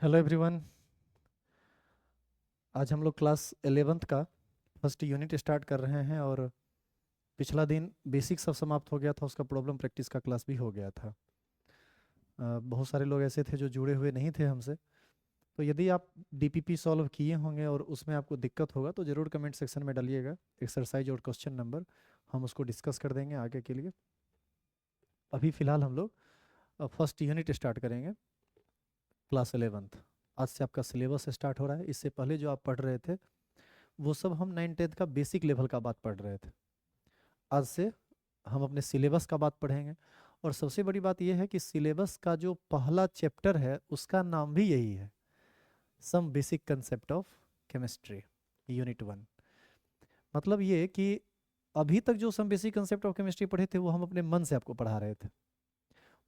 Hello everyone. आज हम लोग क्लास 11th का फर्स्ट यूनिट स्टार्ट कर रहे हैं और पिछला दिन बेसिक सब समाप्त हो गया था, उसका प्रॉब्लम प्रैक्टिस का क्लास भी हो गया था। बहुत सारे लोग ऐसे थे जो जुड़े हुए नहीं थे हमसे। तो यदि आप डीपीपी सॉल्व किए होंगे और उसमें आपको दिक्कत होगा तो ज़रूर कमेंट सेक्शन में डालिएगा एक्सरसाइज और क्वेश्चन नंबर, हम उसको डिस्कस कर देंगे आगे के लिए। अभी फ़िलहाल हम लोग फर्स्ट यूनिट स्टार्ट करेंगे क्लास 11th। आज से आपका सिलेबस स्टार्ट हो रहा है। इससे पहले जो आप पढ़ रहे थे वो सब हम 9th-10th का बेसिक लेवल का बात पढ़ रहे थे। आज से हम अपने सिलेबस का बात पढ़ेंगे। और सबसे बड़ी बात यह है कि सिलेबस का जो पहला चैप्टर है उसका नाम भी यही है, some basic concept of chemistry unit 1। मतलब ये कि अभी तक जो some basic concept of chemistry पढ़े थे वो हम अपने मन से आपको पढ़ा रहे थे।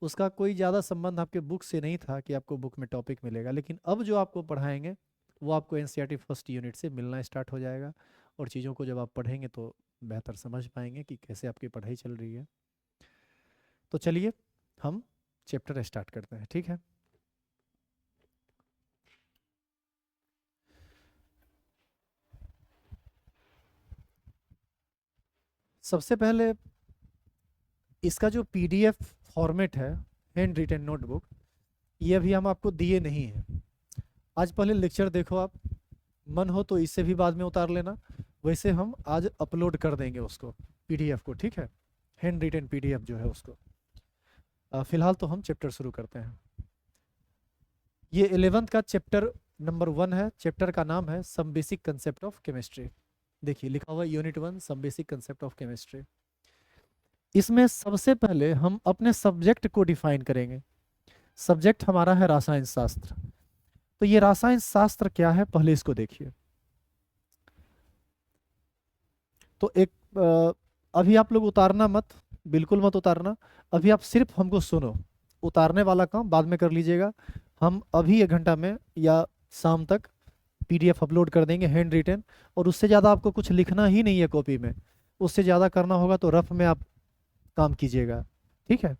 उसका कोई ज़्यादा संबंध आपके बुक से नहीं था कि आपको बुक में टॉपिक मिलेगा, लेकिन अब जो आपको पढ़ाएंगे वो आपको एनसीईआरटी फर्स्ट यूनिट से मिलना स्टार्ट हो जाएगा। और चीज़ों को जब आप पढ़ेंगे तो बेहतर समझ पाएंगे कि कैसे आपकी पढ़ाई चल रही है। तो चलिए हम चैप्टर स्टार्ट करते हैं, ठीक है। सबसे पहले इसका जो पीडीएफ फॉर्मेट है, हैंड रिटन नोटबुक, ये अभी हम आपको दिए नहीं है। आज पहले लेक्चर देखो आप, मन हो तो इससे भी बाद में उतार लेना, वैसे हम आज अपलोड कर देंगे उसको, पीडीएफ को, ठीक है। हैंड रिटन पीडीएफ जो है उसको। फिलहाल तो हम चैप्टर शुरू करते हैं। ये 11th का चैप्टर नंबर 1 है। चैप्टर का नाम है some basic concept of chemistry. देखिए लिखा हुआ unit 1 some basic concept of chemistry. इसमें सबसे पहले हम अपने सब्जेक्ट को डिफाइन करेंगे। सब्जेक्ट हमारा है रसायन शास्त्र। तो ये रसायन शास्त्र क्या है पहले इसको देखिए। तो अभी आप लोग उतारना मत, बिल्कुल मत उतारना। अभी आप सिर्फ हमको सुनो, उतारने वाला काम बाद में कर लीजिएगा। हम अभी 1 घंटा में या शाम तक पीडीएफ अपलोड कर देंगे हैंड रिटन। और उससे ज़्यादा आपको कुछ लिखना ही नहीं है कॉपी में। उससे ज़्यादा करना होगा तो रफ में आप काम कीजिएगा, ठीक है।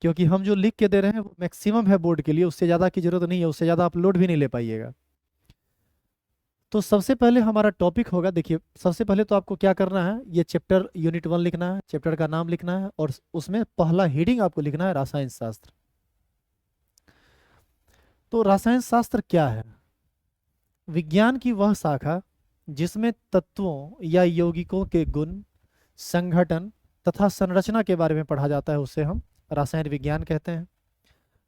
क्योंकि हम जो लिख के दे रहे हैं वो मैक्सिमम है बोर्ड के लिए, उससे ज़्यादा की जरूरत नहीं है, उससे ज़्यादा आप लोड भी नहीं ले पाइएगा। तो सबसे पहले हमारा टॉपिक होगा, देखिए सबसे पहले तो आपको क्या करना है, ये चैप्टर यूनिट 1 लिखना है, चैप्टर का नाम लिखना है और उसमें पहला हेडिंग आपको लिखना है रसायन शास्त्र। तो रसायन शास्त्र क्या है? विज्ञान की वह शाखा जिसमें तत्वों या यौगिकों के गुण, संघटन तथा संरचना के बारे में पढ़ा जाता है, उसे हम रसायन विज्ञान कहते हैं।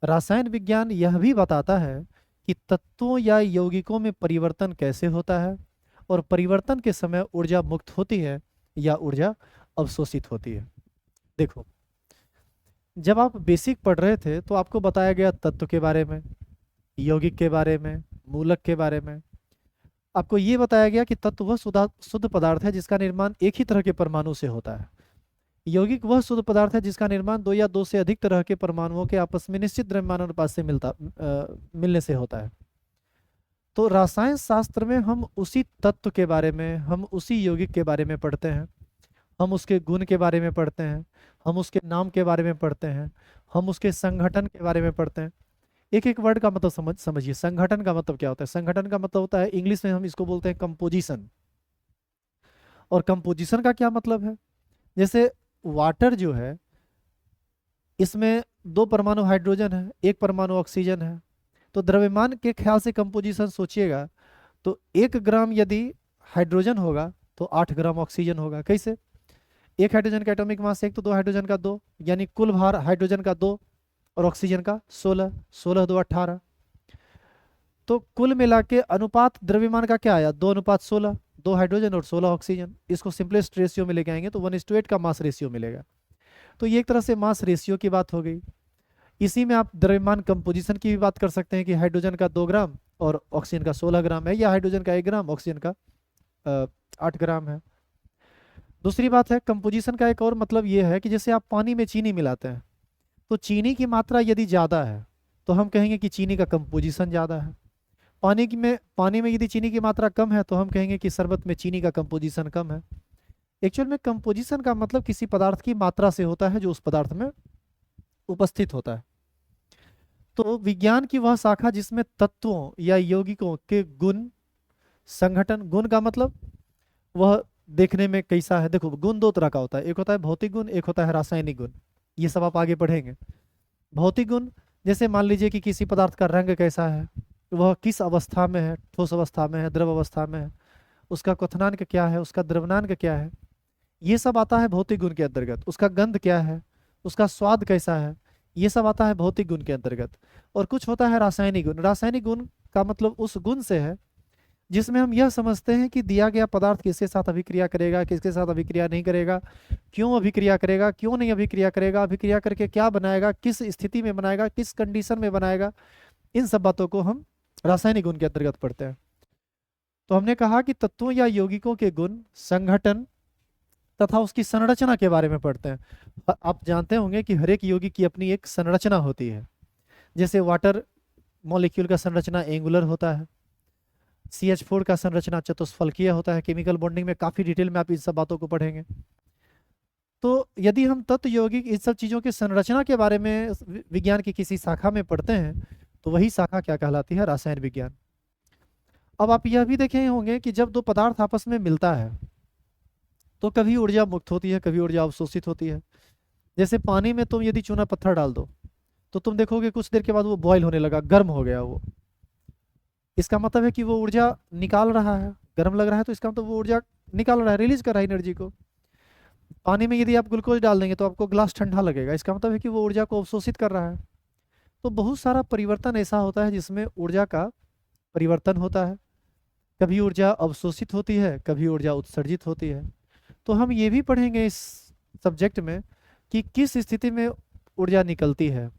रसायन विज्ञान यह भी बताता है कि तत्वों या यौगिकों में परिवर्तन कैसे होता है और परिवर्तन के समय ऊर्जा मुक्त होती है या ऊर्जा अवशोषित होती है। देखो, जब आप बेसिक पढ़ रहे थे तो आपको बताया गया तत्व के बारे में, यौगिक के बारे में, मूलक के बारे में। आपको ये बताया गया कि तत्व वह शुद्ध पदार्थ है जिसका निर्माण एक ही तरह के परमाणु से होता है। यौगिक वह शुद्ध पदार्थ है जिसका निर्माण दो या दो से अधिक तरह के परमाणुओं के आपस में निश्चित द्रव्यमानुपात से मिलने से होता है। तो रसायन शास्त्र में हम उसी तत्व के बारे में, हम उसी यौगिक के बारे में पढ़ते हैं। हम उसके गुण के बारे में पढ़ते हैं, हम उसके नाम के बारे में पढ़ते हैं, हम उसके संगठन के बारे में पढ़ते हैं। एक एक वर्ड का मतलब समझिए। संगठन का मतलब क्या होता है? संगठन का मतलब होता है, इंग्लिश में हम इसको बोलते हैं कंपोजिशन। और कंपोजिशन का क्या मतलब है? जैसे वाटर जो है, इसमें 2 परमाणु हाइड्रोजन है, 1 परमाणु ऑक्सीजन है। तो द्रव्यमान के ख्याल से कंपोजिशन सोचिएगा, तो 1 ग्राम यदि हाइड्रोजन होगा तो 8 ग्राम ऑक्सीजन होगा। कैसे? एक हाइड्रोजन का एटॉमिक मास 1 तो 2 हाइड्रोजन का 2, यानी कुल भार हाइड्रोजन का 2 और ऑक्सीजन का 16, 16 2 18। तो कुल मिला के अनुपात द्रव्यमान का क्या आया? 2:16, 2 हाइड्रोजन और 16 ऑक्सीजन। इसको सिंपलेस्ट रेशियो में लेके आएंगे तो 1:8 का मास रेशियो मिलेगा। तो ये एक तरह से मास रेशियो की बात हो गई। इसी में आप द्रव्यमान कंपोजिशन की भी बात कर सकते हैं कि हाइड्रोजन का 2 ग्राम और ऑक्सीजन का 16 ग्राम है, या हाइड्रोजन का 1 ग्राम, ऑक्सीजन का 8 ग्राम है। दूसरी बात है, कंपोजिशन का एक और मतलब ये है कि जैसे आप पानी में चीनी मिलाते हैं, तो चीनी की मात्रा यदि ज़्यादा है तो हम कहेंगे कि चीनी का कंपोजिशन ज़्यादा है। पानी में यदि चीनी की मात्रा कम है तो हम कहेंगे कि शरबत में चीनी का कंपोजिशन कम है। एक्चुअल में कंपोजिशन का मतलब किसी पदार्थ की मात्रा से होता है जो उस पदार्थ में उपस्थित होता है। तो विज्ञान की वह शाखा जिसमें तत्वों या यौगिकों के गुण, संगठन, गुण का मतलब वह देखने में कैसा है। देखो गुण दो तरह का होता है, एक होता है भौतिक गुण, एक होता है रासायनिक गुण। ये सब आप आगे पढ़ेंगे। भौतिक गुण, जैसे मान लीजिए कि किसी पदार्थ का रंग कैसा है, वह किस अवस्था में है, ठोस अवस्था में है, द्रव अवस्था में है, उसका क्वथनांक क्या है, उसका द्रवनांक क्या है, ये सब आता है भौतिक गुण के अंतर्गत। उसका गंध क्या है, उसका स्वाद कैसा है, ये सब आता है भौतिक गुण के अंतर्गत। और कुछ होता है रासायनिक गुण। रासायनिक गुण का मतलब उस गुण से है जिसमें हम यह समझते हैं कि दिया गया पदार्थ किसके साथ अभिक्रिया करेगा, किसके साथ अभिक्रिया नहीं करेगा, क्यों अभिक्रिया करेगा, क्यों नहीं अभिक्रिया करेगा, अभिक्रिया करके क्या बनाएगा, किस स्थिति में बनाएगा, किस कंडीशन में बनाएगा। इन सब बातों को हम रासायनिक गुण के अंतर्गत पढ़ते हैं। तो हमने कहा कि तत्वों या यौगिकों के गुण, संगठन तथा उसकी संरचना के बारे में पढ़ते हैं। आप जानते होंगे कि हर एक यौगिक की अपनी एक संरचना होती है। जैसे वाटर मॉलिक्यूल का संरचना एंगुलर होता है, CH4 का संरचना चतुष्फलकीय होता है। केमिकल बॉन्डिंग में काफी डिटेल में आप इन सब बातों को पढ़ेंगे। तो यदि हम तत्व यौगिक इन सब चीजों की संरचना के बारे में विज्ञान की किसी शाखा में पढ़ते हैं तो वही शाखा क्या कहलाती है, रसायन विज्ञान। अब आप यह भी देखे होंगे कि जब दो पदार्थ आपस में मिलता है तो कभी ऊर्जा मुक्त होती है, कभी ऊर्जा अवशोषित होती है। जैसे पानी में तुम यदि चूना पत्थर डाल दो तो तुम देखोगे कुछ देर के बाद वो बॉयल होने लगा, गर्म हो गया वो। इसका मतलब है कि वो ऊर्जा निकाल रहा है, गर्म लग रहा है तो इसका मतलब वो ऊर्जा निकाल रहा है, रिलीज कर रहा है एनर्जी को। पानी में यदि आप ग्लूकोज डाल देंगे तो आपको ग्लास ठंडा लगेगा, इसका मतलब है कि वो ऊर्जा को अवशोषित कर रहा है। तो बहुत सारा परिवर्तन ऐसा होता है जिसमें ऊर्जा का परिवर्तन होता है। कभी ऊर्जा अवशोषित होती है, कभी ऊर्जा उत्सर्जित होती है। तो हम ये भी पढ़ेंगे इस सब्जेक्ट में कि किस स्थिति में ऊर्जा निकलती है।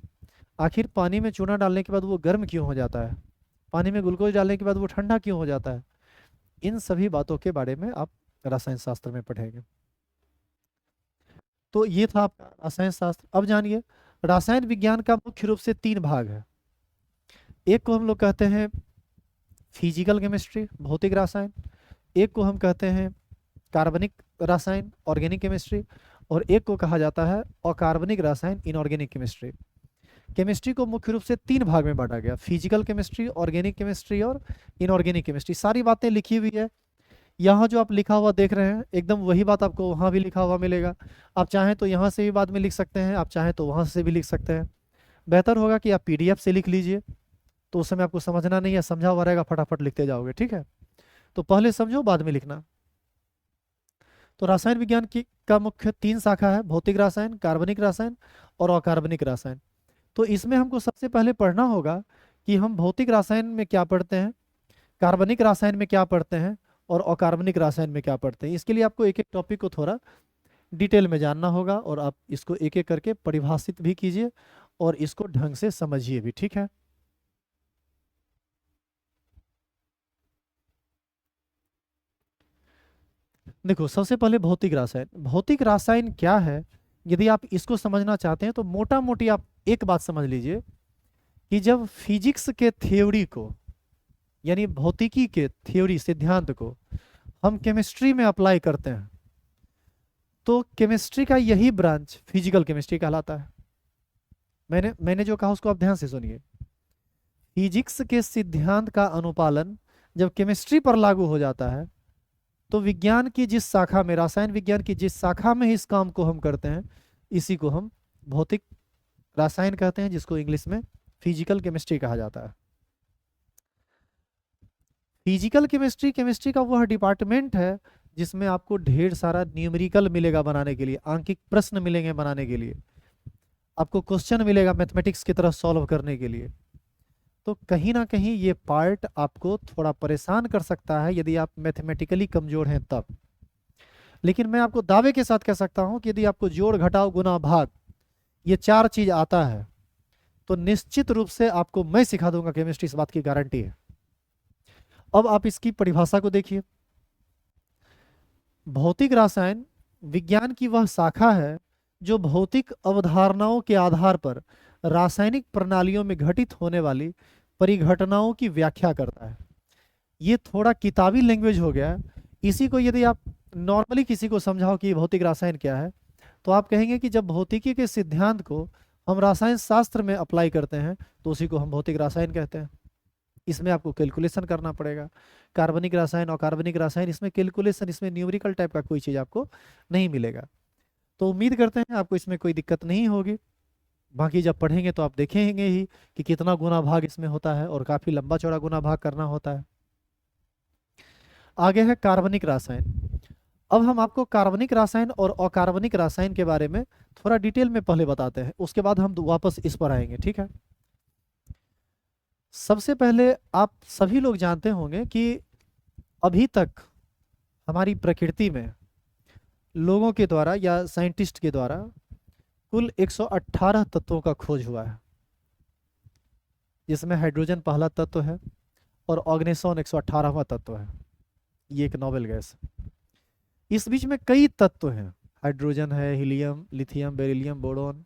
आखिर पानी में चूना डालने के बाद वो गर्म क्यों हो जाता है, पानी में ग्लूकोज डालने के बाद वो ठंडा क्यों हो जाता है। इन सभी बातों के बारे में आप रसायन शास्त्र में पढ़ेंगे। तो ये था आपका रसायन शास्त्र। अब जानिए, रसायन विज्ञान का मुख्य रूप से 3 भाग है। एक को हम लोग कहते हैं फिजिकल केमिस्ट्री, भौतिक रसायन। एक को हम कहते हैं कार्बनिक रसायन, ऑर्गेनिक केमिस्ट्री। और एक को कहा जाता है अकार्बनिक रसायन, इनऑर्गेनिक केमिस्ट्री। केमिस्ट्री को मुख्य रूप से 3 भाग में बांटा गया, फिजिकल केमिस्ट्री, ऑर्गेनिक केमिस्ट्री और इनऑर्गेनिक केमिस्ट्री। सारी बातें लिखी हुई है। यहाँ जो आप लिखा हुआ देख रहे हैं एकदम वही बात आपको वहाँ भी लिखा हुआ मिलेगा। आप चाहें तो यहाँ से भी बाद में लिख सकते हैं, आप चाहें तो वहाँ से भी लिख सकते हैं। बेहतर होगा कि आप PDF से लिख लीजिए, तो उस समय आपको समझना नहीं है, समझा हुआ रहेगा, फटाफट लिखते जाओगे, ठीक है। तो पहले समझो बाद में लिखना। तो रसायन विज्ञान की का मुख्य 3 शाखा है, भौतिक रसायन, कार्बनिक रसायन और अकार्बनिक रसायन। तो इसमें हमको सबसे पहले पढ़ना होगा कि हम भौतिक रसायन में क्या पढ़ते हैं, कार्बनिक रसायन में क्या पढ़ते हैं और अकार्बनिक रसायन में क्या पढ़ते हैं। इसके लिए आपको एक एक टॉपिक को थोड़ा डिटेल में जानना होगा और आप इसको एक एक करके परिभाषित भी कीजिए और इसको ढंग से समझिए भी, ठीक है। देखो सबसे पहले भौतिक रसायन। भौतिक रसायन क्या है, यदि आप इसको समझना चाहते हैं तो मोटा मोटी आप एक बात समझ लीजिए कि जब फिजिक्स के थ्योरी को, यानी भौतिकी के थ्योरी सिद्धांत को हम केमिस्ट्री में अप्लाई करते हैं तो केमिस्ट्री का यही ब्रांच फिजिकल केमिस्ट्री कहलाता है। मैंने जो कहा उसको आप ध्यान से सुनिए। फिजिक्स के सिद्धांत का अनुपालन जब केमिस्ट्री पर लागू हो जाता है तो विज्ञान की जिस शाखा में, रसायन विज्ञान की जिस शाखा में इस काम को हम करते हैं, इसी को हम भौतिक रसायन कहते हैं, जिसको इंग्लिश में फिजिकल केमिस्ट्री कहा जाता है। फिजिकल केमिस्ट्री केमिस्ट्री का वह डिपार्टमेंट है जिसमें आपको ढेर सारा न्यूमेरिकल मिलेगा बनाने के लिए, आंकिक प्रश्न मिलेंगे बनाने के लिए, आपको क्वेश्चन मिलेगा मैथमेटिक्स की तरह सॉल्व करने के लिए। तो कहीं ना कहीं ये पार्ट आपको थोड़ा परेशान कर सकता है यदि आप मैथमेटिकली कमजोर हैं तब। लेकिन मैं आपको दावे के साथ कह सकता हूं कि यदि आपको जोड़, घटाव, गुना, भाग ये 4 चीज आता है तो निश्चित रूप से आपको मैं सिखा दूंगा केमिस्ट्री, इस बात की गारंटी है। अब आप इसकी परिभाषा को देखिए। भौतिक रसायन विज्ञान की वह शाखा है जो भौतिक अवधारणाओं के आधार पर रासायनिक प्रणालियों में घटित होने वाली परिघटनाओं की व्याख्या करता है। ये थोड़ा किताबी लैंग्वेज हो गया है। इसी को यदि आप नॉर्मली किसी को समझाओ कि भौतिक रसायन क्या है तो आप कहेंगे कि जब भौतिकी के सिद्धांत को हम रसायन शास्त्र में अप्लाई करते हैं तो उसी को हम भौतिक रसायन कहते हैं। इसमें आपको कैलकुलेशन करना पड़ेगा। कार्बनिक रसायन, अकार्बनिक रसायन, इसमें कैलकुलेशन, इसमें न्यूमेरिकल टाइप का कोई चीज़ आपको नहीं मिलेगा। तो उम्मीद करते हैं आपको इसमें कोई दिक्कत नहीं होगी। बाकी जब पढ़ेंगे तो आप देखेंगे ही कि कितना गुना भाग इसमें होता है और काफ़ी लंबा चौड़ा गुना भाग करना होता है। आगे है कार्बनिक रसायन। अब हम आपको कार्बनिक रसायन और अकार्बनिक रसायन के बारे में थोड़ा डिटेल में पहले बताते हैं, उसके बाद हम वापस इस पर आएंगे, ठीक है। सबसे पहले आप सभी लोग जानते होंगे कि अभी तक हमारी प्रकृति में लोगों के द्वारा या साइंटिस्ट के द्वारा कुल 118 तत्वों का खोज हुआ है, जिसमें हाइड्रोजन पहला तत्व है और ऑर्गेनिसॉन 118वां तत्व है। ये एक नोबेल गैस है। इस बीच में कई तत्व हैं, हाइड्रोजन है, helium, lithium, beryllium, boron,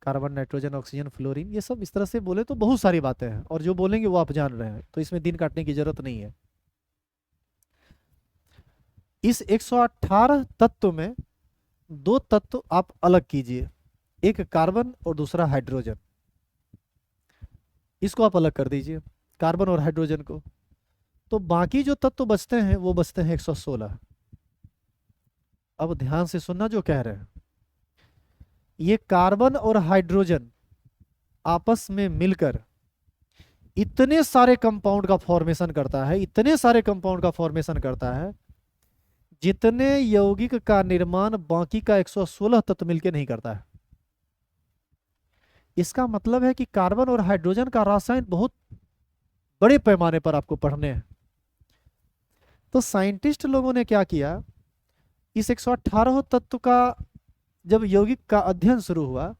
carbon, nitrogen, oxygen, fluorine, ये सब इस तरह से बोले तो बहुत सारी बातें हैं और जो बोलेंगे वो आप जान रहे हैं, तो इसमें दिन काटने की जरूरत नहीं है। इस 118 तत्व में दो तत्व आप अलग कीजिए, एक कार्बन और दूसरा हाइड्रोजन। इसको आप अलग कर दीजिए, कार्बन और हाइड्रोजन को, तो बाकी जो तत्व बचते हैं वो बचते हैं 116। अब ध्यान से सुनना जो कह रहे हैं। ये कार्बन और हाइड्रोजन आपस में मिलकर इतने सारे कंपाउंड का फॉर्मेशन करता है, इतने सारे कंपाउंड का फॉर्मेशन करता है जितने यौगिक का निर्माण बाकी का 116 तत्व मिलकर नहीं करता है। इसका मतलब है कि कार्बन और हाइड्रोजन का रसायन बहुत बड़े पैमाने पर आपको पढ़ने हैं। तो साइंटिस्ट लोगों ने क्या किया, इस 118 तत्व का जब यौगिक का अध्ययन शुरू हुआ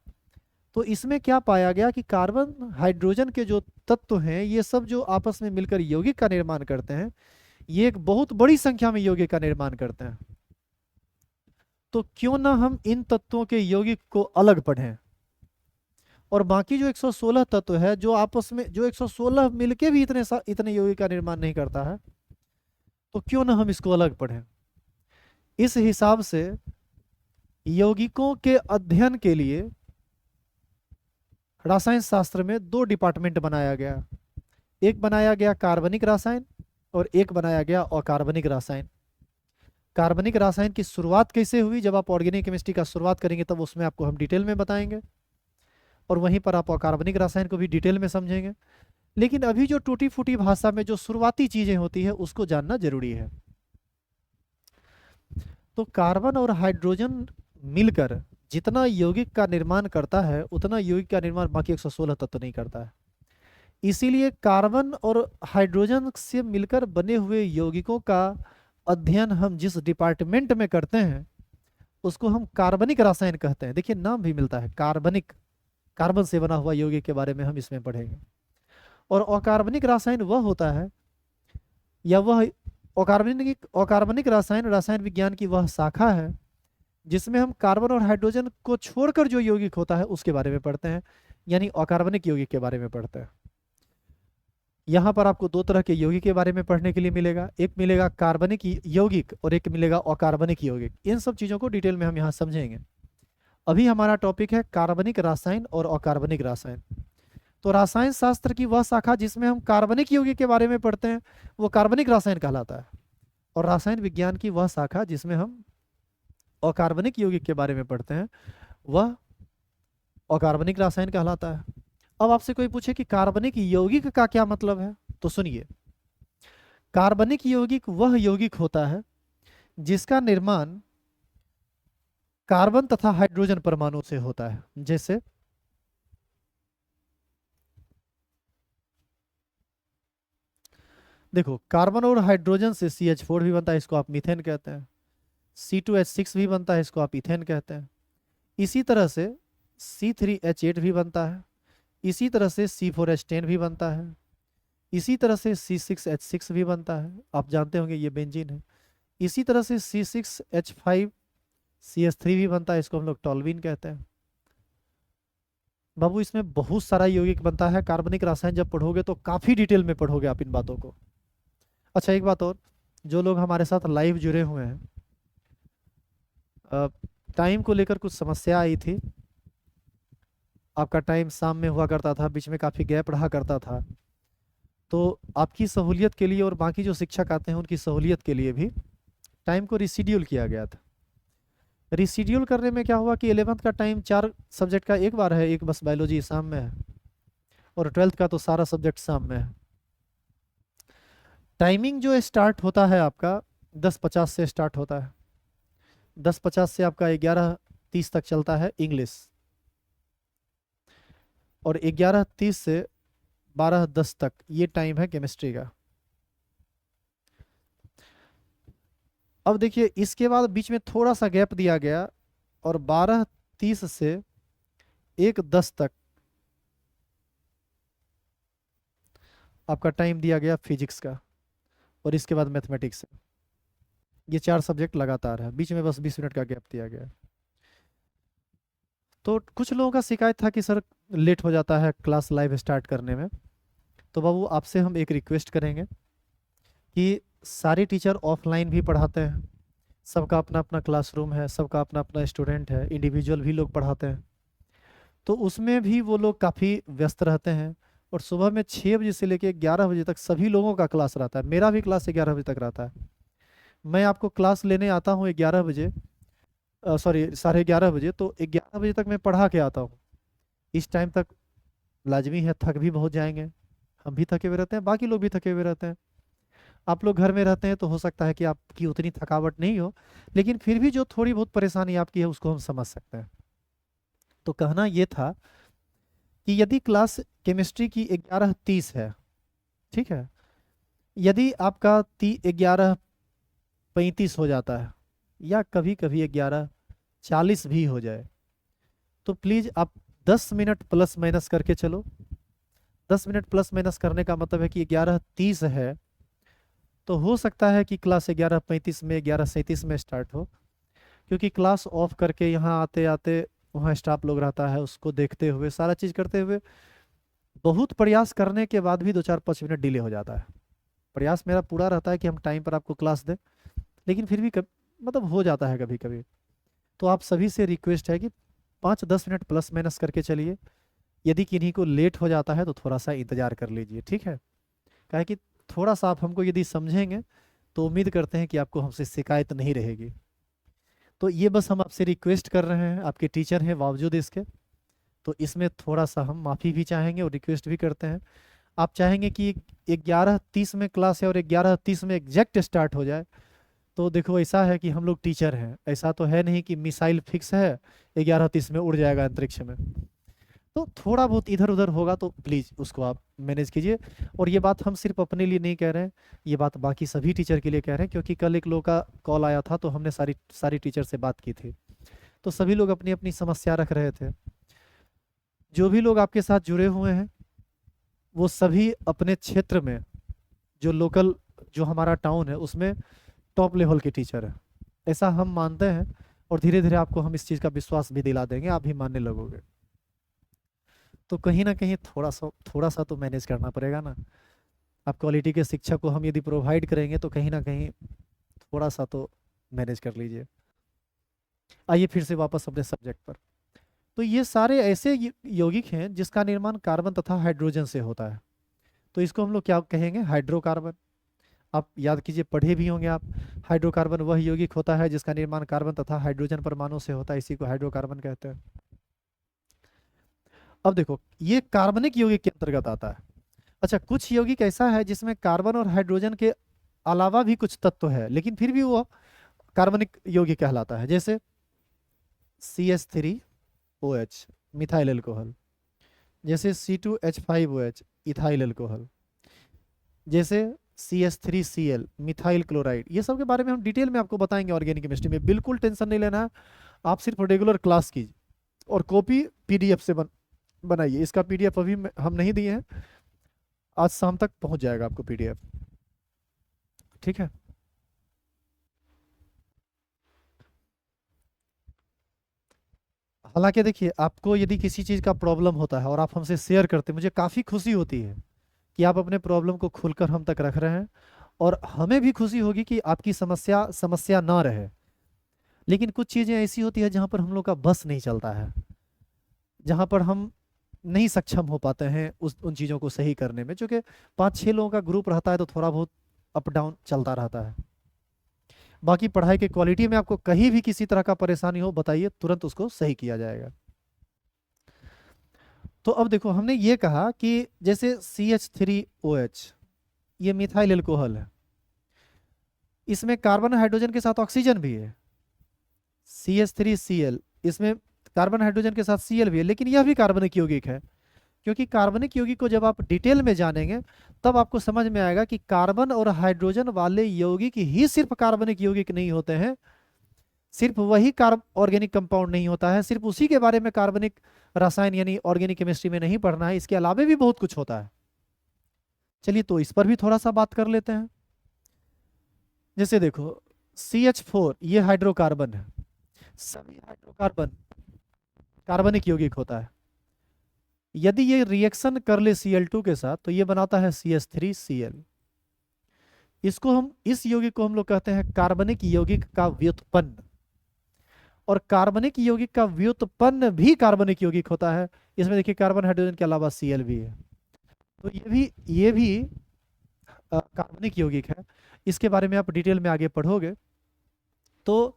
तो इसमें क्या पाया गया कि कार्बन हाइड्रोजन के जो तत्व हैं ये सब जो आपस में मिलकर यौगिक का निर्माण करते हैं, ये एक बहुत बड़ी संख्या में यौगिक का निर्माण करते हैं। तो क्यों ना हम इन तत्वों के यौगिक को अलग पढ़ें, और बाकी जो 116 तत्व है जो आपस में, जो 116 मिलके भी इतने यौगिक का निर्माण नहीं करता है, तो क्यों ना हम इसको अलग पढ़ें। इस हिसाब से यौगिकों के अध्ययन के लिए रसायन शास्त्र में दो डिपार्टमेंट बनाया गया। एक बनाया गया कार्बनिक रसायन और एक बनाया गया अकार्बनिक रसायन। कार्बनिक रसायन की शुरुआत कैसे हुई, जब आप ऑर्गेनिक केमिस्ट्री का शुरुआत करेंगे तब उसमें आपको हम डिटेल में बताएंगे, और वहीं पर आप अकार्बनिक रसायन को भी डिटेल में समझेंगे। लेकिन अभी जो टूटी फूटी भाषा में जो शुरुआती चीजें होती है उसको जानना जरूरी है। तो कार्बन और हाइड्रोजन मिलकर जितना यौगिक का निर्माण करता है उतना यौगिक का निर्माण बाकी 116 तत्व नहीं करता है। इसीलिए कार्बन और हाइड्रोजन से मिलकर बने हुए यौगिकों का अध्ययन हम जिस डिपार्टमेंट में करते हैं उसको हम कार्बनिक रसायन कहते हैं। देखिए नाम भी मिलता है कार्बनिक, कार्बन से बना हुआ यौगिक के बारे में हम इसमें पढ़ेंगे। और अकार्बनिक रसायन वह होता है, या वह अकार्बनिक रसायन रसायन विज्ञान की वह शाखा है जिसमें हम कार्बन और हाइड्रोजन को छोड़कर जो यौगिक होता है उसके बारे में पढ़ते हैं, यानी अकार्बनिक यौगिक के बारे में पढ़ते हैं। यहाँ पर आपको दो तरह के यौगिक के बारे में पढ़ने के लिए मिलेगा, एक मिलेगा कार्बनिक यौगिक और एक मिलेगा अकार्बनिक यौगिक। इन सब चीज़ों को डिटेल में हम यहाँ समझेंगे। अभी हमारा टॉपिक है कार्बनिक रसायन और अकार्बनिक रसायन। तो रसायन शास्त्र की वह शाखा जिसमें हम कार्बनिक यौगिक के बारे में पढ़ते हैं वो कार्बनिक रसायन कहलाता है, और रसायन विज्ञान की वह शाखा जिसमें हम अकार्बनिक यौगिक के बारे में पढ़ते हैं वह अकार्बनिक रसायन कहलाता है। अब आपसे कोई पूछे कि कार्बनिक यौगिक का क्या मतलब है, तो सुनिए, कार्बनिक यौगिक वह यौगिक होता है जिसका निर्माण कार्बन तथा हाइड्रोजन परमाणु से होता है। जैसे देखो, कार्बन और हाइड्रोजन से CH4 भी बनता है, इसको आप मीथेन कहते हैं। C2H6 भी बनता है, इसको आप इथेन कहते हैं। इसी तरह से C3H8 भी बनता है, इसी तरह से C4H10 भी बनता है, इसी तरह से C6H6 भी बनता है, आप जानते होंगे ये बेंजीन है। इसी तरह से C6H5CH3 भी बनता है, इसको हम लोग टॉल्वीन कहते हैं। बाबू इसमें बहुत सारा यौगिक बनता है। कार्बनिक रसायन जब पढ़ोगे तो काफी डिटेल में पढ़ोगे आप इन बातों को। अच्छा एक बात और, जो लोग हमारे साथ लाइव जुड़े हुए हैं, टाइम को लेकर कुछ समस्या आई थी, आपका टाइम शाम में हुआ करता था, बीच में काफ़ी गैप रहा करता था। तो आपकी सहूलियत के लिए और बाकी जो शिक्षक आते हैं उनकी सहूलियत के लिए भी टाइम को रिशीड्यूल किया गया था। रिशीड्यूल करने में क्या हुआ कि 11th का टाइम 4 सब्जेक्ट का एक बार है, एक बस बायोलॉजी शाम में है, और 12th का तो सारा सब्जेक्ट शाम में है। टाइमिंग जो स्टार्ट होता है आपका 10:50 से स्टार्ट होता है। 10:50 से आपका 11:30 तक चलता है इंग्लिश, और 11:30 से 12:10 तक ये टाइम है केमिस्ट्री का। अब देखिए इसके बाद बीच में थोड़ा सा गैप दिया गया, और 12:30 से 1:10 तक आपका टाइम दिया गया फिजिक्स का, और इसके बाद मैथमेटिक्स है। ये 4 सब्जेक्ट लगातार है, बीच में बस 20 मिनट का गैप दिया गया है। तो कुछ लोगों का शिकायत था कि सर लेट हो जाता है क्लास लाइव स्टार्ट करने में। तो बाबू आपसे हम एक रिक्वेस्ट करेंगे कि सारे टीचर ऑफलाइन भी पढ़ाते हैं, सबका अपना अपना क्लासरूम है, सबका अपना अपना स्टूडेंट है, इंडिविजुअल भी लोग पढ़ाते हैं, तो उसमें भी वो लोग काफ़ी व्यस्त रहते हैं। और सुबह में 6 बजे से लेकर 11 बजे तक सभी लोगों का क्लास रहता है, मेरा भी क्लास 11 बजे तक रहता है। मैं आपको क्लास लेने आता हूँ 11 बजे, सॉरी 11:30 बजे, तो 11 बजे तक मैं पढ़ा के आता हूँ। इस टाइम तक लाजमी है थक भी बहुत जाएंगे, हम भी थके हुए रहते हैं, बाकी लोग भी थके हुए रहते हैं। आप लोग घर में रहते हैं तो हो सकता है कि आपकी उतनी थकावट नहीं हो, लेकिन फिर भी जो थोड़ी बहुत परेशानी आपकी है उसको हम समझ सकते हैं। तो कहना ये था कि यदि क्लास केमिस्ट्री की 11:30 है, ठीक है, यदि आपका 11:35 हो जाता है, या कभी कभी 11:40 भी हो जाए, तो प्लीज़ आप 10 मिनट प्लस माइनस करके चलो। 10 मिनट प्लस माइनस करने का मतलब है कि 11:30 है, तो हो सकता है कि क्लास 11:35 में 11:37 में स्टार्ट हो, क्योंकि क्लास ऑफ करके यहाँ आते आते वहाँ स्टाफ लोग रहता है, उसको देखते हुए सारा चीज़ करते हुए बहुत प्रयास करने के बाद भी 2-4-5 मिनट डिले हो जाता है। प्रयास मेरा पूरा रहता है कि हम टाइम पर आपको क्लास दें, लेकिन फिर भी मतलब हो जाता है कभी कभी। तो आप सभी से रिक्वेस्ट है कि 5-10 मिनट प्लस माइनस करके चलिए। यदि किन्हीं को लेट हो जाता है तो थोड़ा सा इंतज़ार कर लीजिए, ठीक है। काहे कि थोड़ा सा आप हमको यदि समझेंगे तो उम्मीद करते हैं कि आपको हमसे शिकायत नहीं रहेगी। तो ये बस हम आपसे रिक्वेस्ट कर रहे हैं, आपके टीचर हैं बावजूद इसके, तो इसमें थोड़ा सा हम माफ़ी भी चाहेंगे और रिक्वेस्ट भी करते हैं। आप चाहेंगे कि 11:30 में क्लास है और 11:30 में एग्जैक्ट स्टार्ट हो जाए, तो देखो ऐसा है कि हम लोग टीचर हैं, ऐसा तो है नहीं कि मिसाइल फिक्स है 11:30 में उड़ जाएगा अंतरिक्ष में। तो थोड़ा बहुत इधर उधर होगा तो प्लीज़ उसको आप मैनेज कीजिए। और ये बात हम सिर्फ अपने लिए नहीं कह रहे हैं, ये बात बाकी सभी टीचर के लिए कह रहे हैं, क्योंकि कल एक लोग का कॉल आया था तो हमने सारी टीचर से बात की थी, तो सभी लोग अपनी अपनी समस्या रख रहे थे। जो भी लोग आपके साथ जुड़े हुए हैं वो सभी अपने क्षेत्र में, जो लोकल जो हमारा टाउन है उसमें टॉप लेवल के टीचर है, ऐसा हम मानते हैं। और धीरे धीरे आपको हम इस चीज़ का विश्वास भी दिला देंगे, आप भी मानने लगोगे। तो कहीं ना कहीं थोड़ा सा तो मैनेज करना पड़ेगा ना। आप क्वालिटी के शिक्षक को हम यदि प्रोवाइड करेंगे तो कहीं ना कहीं थोड़ा सा तो मैनेज कर लीजिए। आइए फिर से वापस अपने सब्जेक्ट पर। तो ये सारे ऐसे यौगिक हैं जिसका निर्माण कार्बन तथा हाइड्रोजन से होता है, तो इसको हम लोग क्या कहेंगे, हाइड्रोकार्बन। आप याद कीजिए, पढ़े भी होंगे आप, हाइड्रोकार्बन वह यौगिक होता है जिसका निर्माण कार्बन तथा हाइड्रोजन परमाणु से होता है, इसी को हाइड्रोकार्बन कहते हैं। अब देखो ये कार्बनिक यौगिक के अंतर्गत आता है। अच्छा, कुछ यौगिक ऐसा है जिसमें कार्बन और हाइड्रोजन के अलावा भी कुछ तत्व है, लेकिन फिर भी वो कार्बनिक यौगिक कहलाता है, जैसे CH3OH मिथाइल एल्कोहल, जैसे C2H5OH इथाइल एल्कोहल, जैसे CH3Cl मिथाइल क्लोराइड। ये सब के बारे में हम डिटेल में आपको बताएंगे ऑर्गेनिक केमिस्ट्री में, बिल्कुल टेंशन नहीं लेना है। आप सिर्फ रेगुलर क्लास कीजिए और कॉपी PDF से बनाइए। इसका PDF अभी हम नहीं दिए हैं, आज शाम तक पहुंच जाएगा आपको PDF, ठीक है। हालांकि देखिए, आपको यदि किसी चीज़ का प्रॉब्लम होता है और आप हमसे शेयर करते हैं, मुझे काफ़ी खुशी होती है कि आप अपने प्रॉब्लम को खुलकर हम तक रख रहे हैं, और हमें भी खुशी होगी कि आपकी समस्या समस्या ना रहे। लेकिन कुछ चीज़ें ऐसी होती है जहाँ पर हम लोग का बस नहीं चलता है, जहाँ पर हम नहीं सक्षम हो पाते हैं उस उन चीज़ों को सही करने में, क्योंकि 5-6 लोगों का ग्रुप रहता है तो थोड़ा बहुत अप डाउन चलता रहता है। बाकी पढ़ाई के क्वालिटी में आपको कहीं भी किसी तरह का परेशानी हो बताइए, तुरंत उसको सही किया जाएगा। तो अब देखो, हमने ये कहा कि जैसे CH3OH, ये मिथाइल एल्कोहल है, इसमें कार्बन हाइड्रोजन के साथ ऑक्सीजन भी है। CH3Cl, इसमें कार्बन हाइड्रोजन के साथ Cl भी है, लेकिन यह भी कार्बनिक यौगिक है। क्योंकि कार्बनिक यौगिक को जब आप डिटेल में जानेंगे तब आपको समझ में आएगा कि कार्बन और हाइड्रोजन वाले यौगिक ही सिर्फ कार्बनिक यौगिक नहीं होते हैं, सिर्फ वही कार्ब ऑर्गेनिक कंपाउंड नहीं होता है, सिर्फ उसी के बारे में कार्बनिक रसायन यानी ऑर्गेनिक केमिस्ट्री में नहीं पढ़ना है, इसके अलावा भी बहुत कुछ होता है। चलिए तो इस पर भी थोड़ा सा बात कर लेते हैं। जैसे देखो, CH4 ये हाइड्रोकार्बन है, सभी हाइड्रोकार्बन कार्बनिक यौगिक होता है। यदि ये रिएक्शन कर ले Cl2 के साथ तो ये बनाता है CH3Cl। इसको हम, इस यौगिक को हम लोग कहते हैं कार्बनिक यौगिक का व्युत्पन्न। और कार्बनिक यौगिक का व्युत्पन्न भी कार्बनिक यौगिक होता है। इसमें देखिए कार्बन हाइड्रोजन के अलावा Cl भी है, तो ये भी कार्बनिक यौगिक है। इसके बारे में आप डिटेल में आगे पढ़ोगे। तो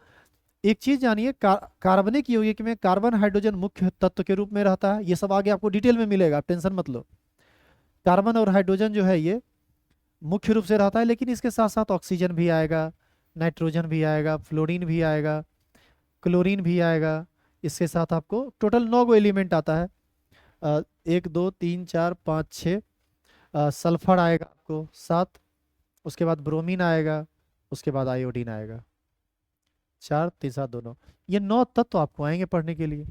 एक चीज जानिए, कार्बनिक यौगिक में कार्बन हाइड्रोजन मुख्य तत्व के रूप में रहता है। ये सब आगे आपको डिटेल में मिलेगा, आप टेंशन मत लो। कार्बन और हाइड्रोजन जो है ये मुख्य रूप से रहता है, लेकिन इसके साथ साथ ऑक्सीजन भी आएगा, नाइट्रोजन भी आएगा, फ्लोरीन भी आएगा, क्लोरीन भी आएगा। इसके साथ आपको टोटल 9 गो एलिमेंट आता है, 1 2 3 4 5 6। सल्फर आएगा आपको 7, उसके बाद ब्रोमीन आएगा, उसके बाद आयोडीन आएगा, 4 3 7 दोनों। ये 9 तत्व आपको आएंगे पढ़ने के लिए।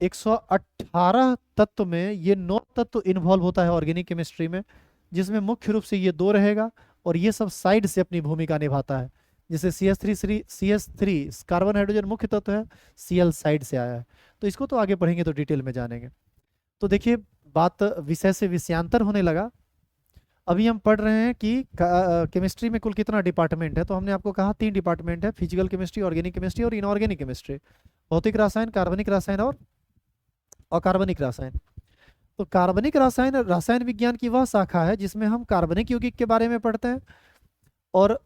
118 तत्व में ये 9 तत्व इन्वॉल्व होता है ऑर्गेनिक केमिस्ट्री में, जिसमें मुख्य रूप से ये 2 रहेगा और ये सब साइड से अपनी भूमिका निभाता है। जैसे CH3 कार्बन हाइड्रोजन मुख्य तत्व है, Cl साइड से आया है। तो इसको तो आगे पढ़ेंगे तो डिटेल में जानेंगे। तो देखिए, बात विषय से विषयांतर होने लगा। अभी हम पढ़ रहे हैं कि केमिस्ट्री में कुल कितना डिपार्टमेंट है। तो हमने आपको कहा 3 डिपार्टमेंट है, फिजिकल केमिस्ट्री, ऑर्गेनिक केमिस्ट्री और इनऑर्गेनिक केमिस्ट्री। भौतिक रसायन, कार्बनिक रसायन और अकार्बनिक रसायन। तो कार्बनिक रसायन रसायन विज्ञान की वह शाखा है जिसमें हम कार्बनिक यौगिक के बारे में पढ़ते हैं, और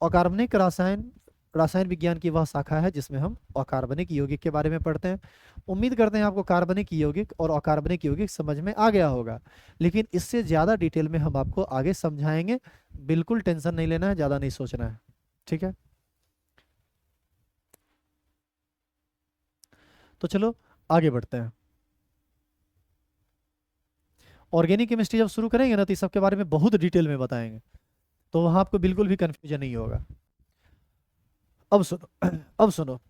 अकार्बनिक रसायन रसायन विज्ञान की वह शाखा है जिसमें हम अकार्बनिक यौगिक के बारे में पढ़ते हैं। उम्मीद करते हैं आपको कार्बनिक यौगिक और अकार्बनिक यौगिक समझ में आ गया होगा, लेकिन इससे ज़्यादा डिटेल में हम आपको आगे समझाएंगे। बिल्कुल टेंशन नहीं लेना है, ज़्यादा नहीं सोचना है, ठीक है। तो चलो आगे बढ़ते हैं। ऑर्गेनिक केमिस्ट्री जब शुरू करेंगे ना तो इस सब के बारे में बहुत डिटेल में बताएंगे, तो वहां आपको बिल्कुल भी कंफ्यूजन नहीं होगा। अब सुनो अब सुनो,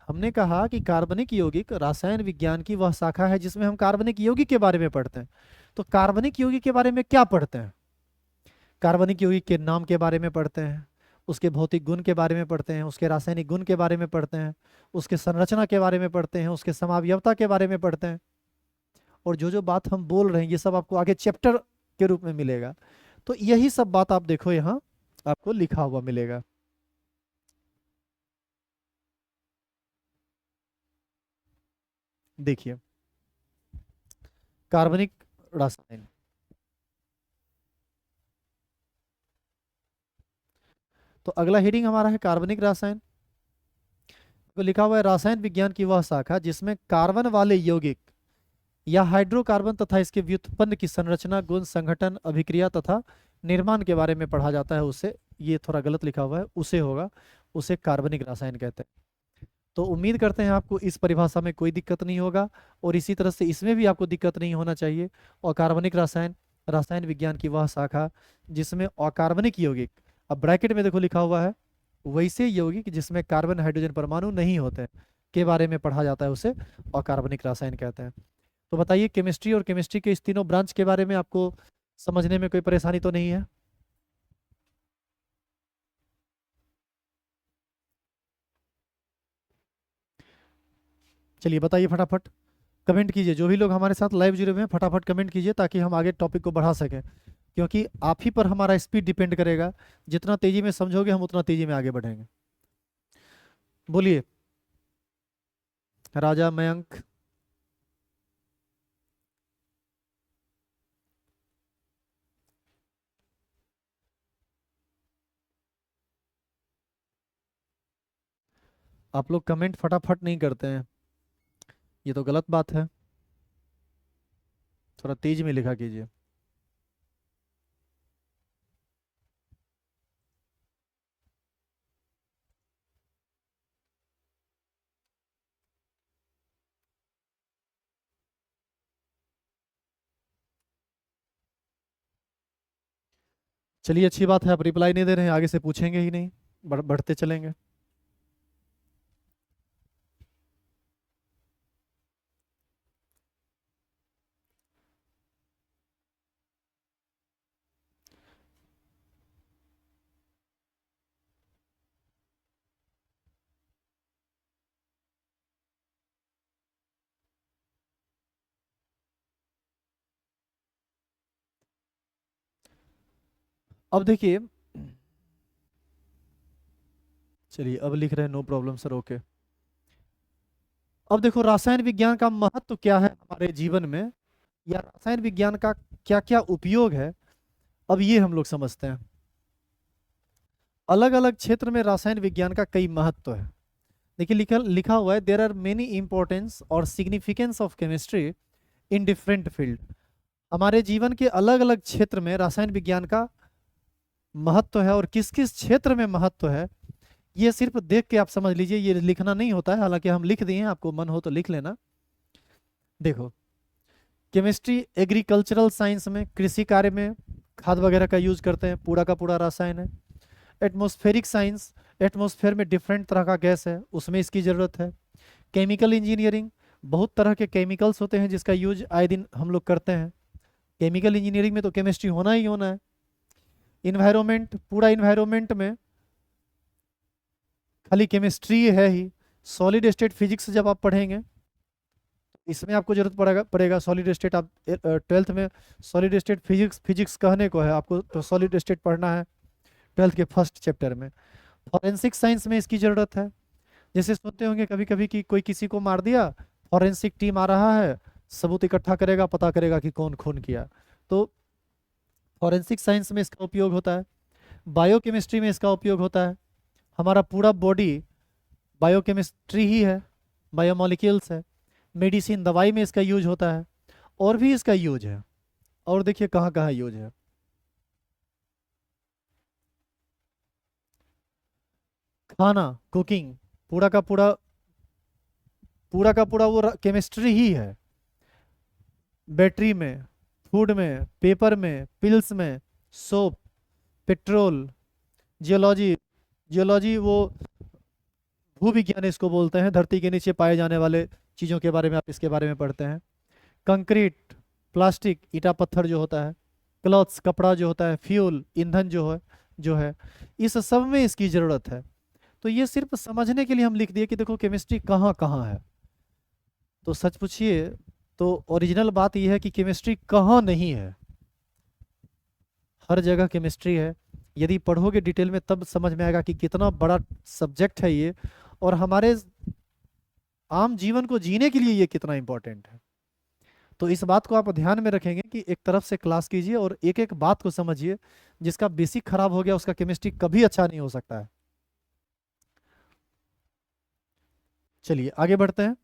हमने कहा कि कार्बनिक यौगिक रसायन विज्ञान की वह शाखा है जिसमें हम कार्बनिक यौगिक के बारे में पढ़ते हैं। तो कार्बनिक यौगिक के बारे में क्या पढ़ते हैं? कार्बनिक यौगिक के नाम के बारे में पढ़ते हैं, उसके भौतिक गुण के बारे में पढ़ते हैं, उसके रासायनिक गुण के बारे में पढ़ते हैं, उसके संरचना के बारे में पढ़ते हैं, उसके समावयवता के बारे में पढ़ते हैं। और जो जो बात हम बोल रहे हैं ये सब आपको आगे चैप्टर के रूप में मिलेगा। तो यही सब बात आप देखो यहाँ आपको लिखा हुआ मिलेगा। देखिए, कार्बनिक रसायन, तो अगला हेडिंग हमारा है कार्बनिक रसायन। तो लिखा हुआ है रसायन विज्ञान की वह शाखा जिसमें कार्बन वाले यौगिक या हाइड्रोकार्बन तथा इसके व्युत्पन्न की संरचना, गुण, संगठन, अभिक्रिया तथा निर्माण के बारे में पढ़ा जाता है। उसे, ये थोड़ा गलत लिखा हुआ है, उसे होगा, उसे कार्बनिक रसायन कहते हैं। तो उम्मीद करते हैं आपको इस परिभाषा में कोई दिक्कत नहीं होगा, और इसी तरह से इसमें भी आपको दिक्कत नहीं होना चाहिए। और कार्बनिक रसायन रसायन विज्ञान की वह शाखा जिसमें अकार्बनिक यौगिक, अब ब्रैकेट में देखो लिखा हुआ है, वैसे यौगिक जिसमें कार्बन हाइड्रोजन परमाणु नहीं होते के बारे में पढ़ा जाता है, उसे अकार्बनिक रसायन कहते हैं। तो बताइए, केमिस्ट्री और केमिस्ट्री के इस तीनों ब्रांच के बारे में आपको समझने में कोई परेशानी तो नहीं है? चलिए बताइए फटाफट, कमेंट कीजिए। जो भी लोग हमारे साथ लाइव जुड़े हुए हैं फटाफट कमेंट कीजिए ताकि हम आगे टॉपिक को बढ़ा सकें, क्योंकि आप ही पर हमारा स्पीड डिपेंड करेगा। जितना तेजी में समझोगे हम उतना तेजी में आगे बढ़ेंगे। बोलिए राजा मयंक। आप लोग कमेंट फटाफट नहीं करते हैं, ये तो गलत बात है। थोड़ा तेज में लिखा कीजिए। चलिए, अच्छी बात है, आप रिप्लाई नहीं दे रहे हैं, आगे से पूछेंगे ही नहीं, बढ़ते चलेंगे। अब देखिए, चलिए अब लिख रहे हैं, नो प्रॉब्लम सर, ओके। अब देखो, रासायन विज्ञान का महत्व क्या है हमारे जीवन में, या रसायन विज्ञान का क्या क्या उपयोग है, अब ये हम लोग समझते हैं। अलग अलग क्षेत्र में रासायन विज्ञान का कई महत्व है। देखिए, लिखा लिखा हुआ है, देर आर मेनी इंपॉर्टेंस और significance of chemistry in different field. हमारे जीवन के अलग अलग क्षेत्र में रासायन विज्ञान का महत्व है, और किस किस क्षेत्र में महत्व है, ये सिर्फ देख के आप समझ लीजिए, ये लिखना नहीं होता है, हालांकि हम लिख दिए हैं, आपको मन हो तो लिख लेना। देखो, केमिस्ट्री एग्रीकल्चरल साइंस में, कृषि कार्य में खाद वगैरह का यूज करते हैं, पूरा का पूरा रासायन है। एटमॉस्फेरिक साइंस, एटमॉस्फेयर में डिफरेंट तरह का गैस है, उसमें इसकी ज़रूरत है। केमिकल इंजीनियरिंग, बहुत तरह के केमिकल्स होते हैं जिसका यूज आए दिन हम लोग करते हैं, केमिकल इंजीनियरिंग में तो केमिस्ट्री होना ही होना है। इन्वायरमेंट, पूरा इन्वायरमेंट में खाली केमिस्ट्री है ही। सॉलिड स्टेट फिजिक्स जब आप पढ़ेंगे, इसमें आपको जरूरत पड़ेगा सॉलिड स्टेट, आप 12th में सॉलिड स्टेट फिजिक्स, फिजिक्स कहने को है आपको, तो सॉलिड स्टेट पढ़ना है 12th के फर्स्ट चैप्टर में। फॉरेंसिक साइंस में इसकी ज़रूरत है। जैसे सुनते होंगे कभी कभी कि कोई किसी को मार दिया, फॉरेंसिक टीम आ रहा है, सबूत इकट्ठा करेगा, पता करेगा कि कौन खून किया, तो फॉरेंसिक साइंस में इसका उपयोग होता है। बायोकेमिस्ट्री में इसका उपयोग होता है। हमारा पूरा बॉडी बायोकेमिस्ट्री ही है, बायोमोलिक्यूल्स है। मेडिसिन, दवाई में इसका यूज होता है, और भी इसका यूज है। और देखिए कहाँ कहाँ यूज है। खाना, कुकिंग, पूरा का पूरा, पूरा का पूरा वो केमिस्ट्री ही है। बैटरी में, फूड में, पेपर में, पिल्स में, सोप, पेट्रोल, जियोलॉजी, जियोलॉजी वो भूविज्ञान इसको बोलते हैं, धरती के नीचे पाए जाने वाले चीज़ों के बारे में आप इसके बारे में पढ़ते हैं। कंक्रीट, प्लास्टिक, ईटा पत्थर जो होता है, क्लॉथ्स, कपड़ा जो होता है, फ्यूल, ईंधन जो है, इस सब में इसकी ज़रूरत है। तो ये सिर्फ समझने के लिए हम लिख दिए कि देखो केमिस्ट्री कहाँ कहाँ है। तो सच पूछिए तो ओरिजिनल बात यह है कि केमिस्ट्री कहाँ नहीं है, हर जगह केमिस्ट्री है। यदि पढ़ोगे डिटेल में तब समझ में आएगा कि कितना बड़ा सब्जेक्ट है ये, और हमारे आम जीवन को जीने के लिए ये कितना इंपॉर्टेंट है। तो इस बात को आप ध्यान में रखेंगे कि एक तरफ से क्लास कीजिए और एक एक बात को समझिए। जिसका बेसिक खराब हो गया उसका केमिस्ट्री कभी अच्छा नहीं हो सकता है। चलिए आगे बढ़ते हैं।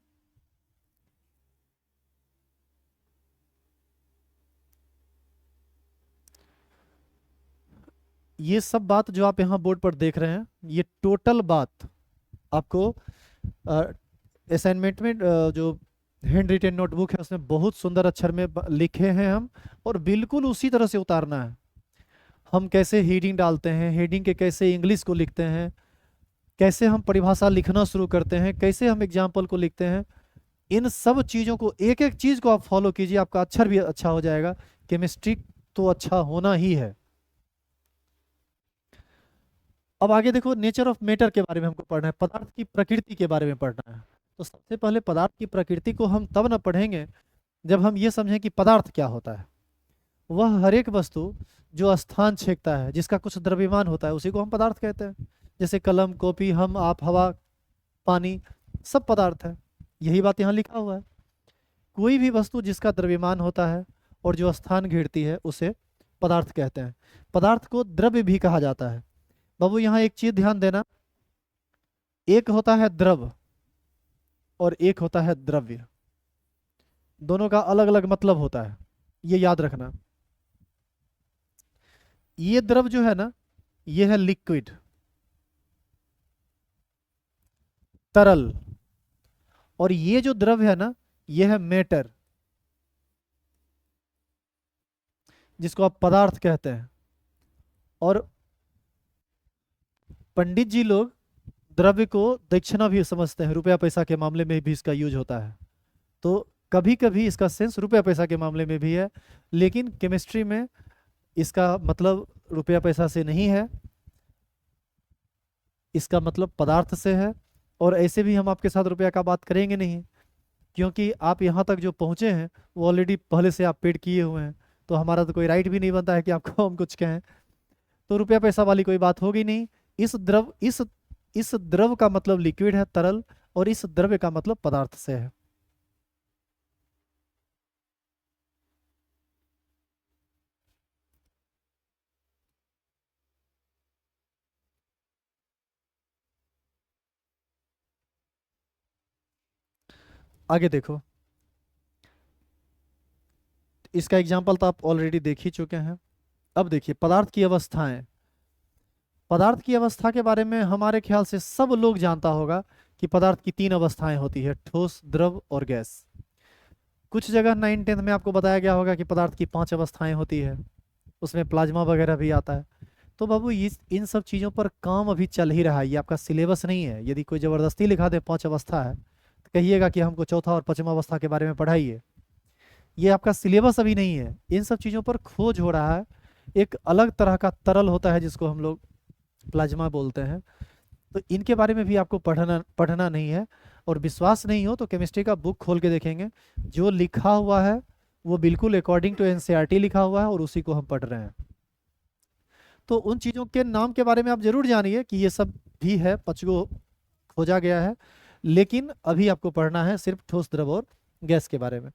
ये सब बात जो आप यहाँ बोर्ड पर देख रहे हैं, ये टोटल बात आपको असाइनमेंट में जो हैंड रिटेन नोटबुक है उसमें बहुत सुंदर अक्षर में लिखे हैं हम, और बिल्कुल उसी तरह से उतारना है। हम कैसे हेडिंग डालते हैं, हेडिंग के कैसे इंग्लिश को लिखते हैं, कैसे हम परिभाषा लिखना शुरू करते हैं, कैसे हम एग्जाम्पल को लिखते हैं, इन सब चीज़ों को, एक एक चीज़ को आप फॉलो कीजिए, आपका अक्षर भी अच्छा हो जाएगा। केमिस्ट्री तो अच्छा होना ही है। अब आगे देखो, नेचर ऑफ मैटर के बारे में हमको पढ़ना है, पदार्थ की प्रकृति के बारे में पढ़ना है। तो सबसे पहले पदार्थ की प्रकृति को हम तब न पढ़ेंगे जब हम ये समझें कि पदार्थ क्या होता है। वह हर एक वस्तु जो स्थान छेकता है, जिसका कुछ द्रव्यमान होता है, उसी को हम पदार्थ कहते हैं। जैसे कलम, कॉपी, हम, आप, हवा, पानी, सब पदार्थ है। यही बात यहाँ लिखा हुआ है। कोई भी वस्तु जिसका द्रव्यमान होता है और जो स्थान घेरती है उसे पदार्थ कहते हैं। पदार्थ को द्रव्य भी कहा जाता है। बाबू यहाँ एक चीज ध्यान देना, एक होता है द्रव और एक होता है द्रव्य। दोनों का अलग अलग मतलब होता है, ये याद रखना। ये द्रव जो है ना, ये है लिक्विड, तरल। और ये जो द्रव है ना, ये है मैटर, जिसको आप पदार्थ कहते हैं। और पंडित जी लोग द्रव्य को दक्षिणा भी समझते हैं, रुपया पैसा के मामले में भी इसका यूज होता है। तो कभी कभी इसका सेंस रुपया पैसा के मामले में भी है, लेकिन केमिस्ट्री में इसका मतलब रुपया पैसा से नहीं है, इसका मतलब पदार्थ से है। और ऐसे भी हम आपके साथ रुपया का बात करेंगे नहीं, क्योंकि आप यहाँ तक जो पहुँचे हैं वो ऑलरेडी पहले से आप पेड किए हुए हैं। तो हमारा तो कोई राइट भी नहीं बनता है कि आपको हम कुछ कहें। तो रुपया पैसा वाली कोई बात होगी नहीं। इस द्रव का मतलब लिक्विड है, तरल, और इस द्रव्य का मतलब पदार्थ से है। आगे देखो, इसका एग्जाम्पल तो आप ऑलरेडी देख ही चुके हैं। अब देखिए पदार्थ की अवस्थाएं। पदार्थ की अवस्था के बारे में हमारे ख्याल से सब लोग जानता होगा कि पदार्थ की तीन अवस्थाएं होती है, ठोस, द्रव और गैस। कुछ जगह 9th-10th में आपको बताया गया होगा कि पदार्थ की 5 अवस्थाएं होती है, उसमें प्लाज्मा वगैरह भी आता है। तो बाबू इन सब चीज़ों पर काम अभी चल ही रहा है, ये आपका सिलेबस नहीं है। यदि कोई ज़बरदस्ती लिखा दे 5 अवस्था है तो कहिएगा कि हमको चौथा और पांचवा अवस्था के बारे में पढ़ाइए। ये आपका सिलेबस अभी नहीं है। इन सब चीज़ों पर खोज हो रहा है। एक अलग तरह का तरल होता है जिसको हम लोग प्लाज्मा बोलते हैं। तो इनके बारे में भी आपको पढ़ना पढ़ना नहीं है। और विश्वास नहीं हो तो केमिस्ट्री का बुक खोल के देखेंगे, जो लिखा हुआ है वो बिल्कुल अकॉर्डिंग टू एनसीईआरटी लिखा हुआ है, और उसी को हम पढ़ रहे हैं। तो उन चीज़ों के नाम के बारे में आप जरूर जानिए कि ये सब भी है, 5 खोजा गया है। लेकिन अभी आपको पढ़ना है सिर्फ ठोस, द्रव और गैस के बारे में।